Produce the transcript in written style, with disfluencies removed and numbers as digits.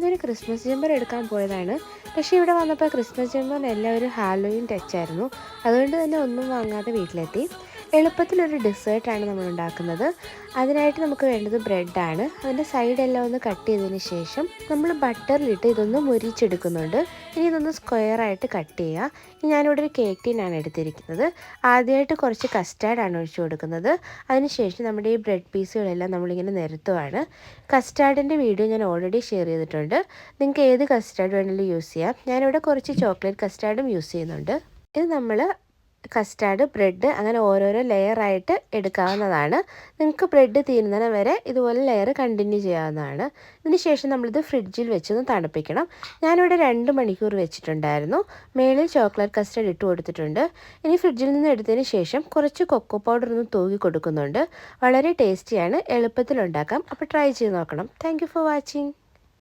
ഇന്നൊരു Christmas jumper എടുക്കാൻ പോയതാണ്. പക്ഷേ ഇവിടെ വന്നപ്പോൾ ക്രിസ്മസ് ജമ്പറിന് എല്ലാം ഒരു ഹാലോവിൻ ടച്ചായിരുന്നു. അതുകൊണ്ട് തന്നെ ഒന്നും വാങ്ങാതെ വീട്ടിലെത്തി. എളുപ്പത്തിലൊരു ഡെസേർട്ടാണ് നമ്മൾ ഉണ്ടാക്കുന്നത്. അതിനായിട്ട് നമുക്ക് വേണ്ടത് ബ്രെഡാണ്. അതിൻ്റെ സൈഡെല്ലാം ഒന്ന് കട്ട് ചെയ്തതിന് ശേഷം നമ്മൾ ബട്ടറിലിട്ട് ഇതൊന്ന് മുരിച്ചെടുക്കുന്നുണ്ട്. ഇനി ഇതൊന്ന് സ്ക്വയറായിട്ട് കട്ട് ചെയ്യുക. ഞാനിവിടെ ഒരു കേക്ക് ടീനാണ് എടുത്തിരിക്കുന്നത്. ആദ്യമായിട്ട് കുറച്ച് കസ്റ്റാർഡാണ് ഒഴിച്ചു കൊടുക്കുന്നത്. അതിനുശേഷം നമ്മുടെ ഈ ബ്രെഡ് പീസുകളെല്ലാം നമ്മളിങ്ങനെ നിരത്തുവാണ്. കസ്റ്റാർഡിൻ്റെ വീഡിയോ ഞാൻ ഓൾറെഡി ഷെയർ ചെയ്തിട്ടുണ്ട്. നിങ്ങൾക്ക് ഏത് കസ്റ്റാർഡ് വേണമെങ്കിലും യൂസ് ചെയ്യാം. ഞാനിവിടെ കുറച്ച് ചോക്ലേറ്റ് കസ്റ്റാർഡും യൂസ് ചെയ്യുന്നുണ്ട്. ഇത് നമ്മൾ കസ്റ്റാർഡ്, ബ്രെഡ് അങ്ങനെ ഓരോരോ ലെയറായിട്ട് എടുക്കാവുന്നതാണ്. നിങ്ങൾക്ക് ബ്രെഡ് തീരുന്നത് വരെ ഇതുപോലെ ലെയർ കണ്ടിന്യൂ ചെയ്യാവുന്നതാണ്. ഇതിന് ശേഷം നമ്മളിത് ഫ്രിഡ്ജിൽ വെച്ചൊന്ന് തണുപ്പിക്കണം. ഞാനിവിടെ 2 മണിക്കൂർ വെച്ചിട്ടുണ്ടായിരുന്നു. മേളിൽ ചോക്ലേറ്റ് കസ്റ്റാർഡ് ഇട്ട് കൊടുത്തിട്ടുണ്ട്. ഇനി ഫ്രിഡ്ജിൽ നിന്ന് എടുത്തതിന് ശേഷം കുറച്ച് കൊക്കോ പൗഡർ ഒന്ന് തൂകി കൊടുക്കുന്നുണ്ട്. വളരെ ടേസ്റ്റിയാണ്, എളുപ്പത്തിൽ ഉണ്ടാക്കാം. അപ്പോൾ ട്രൈ ചെയ്ത് നോക്കണം. Thank you for watching.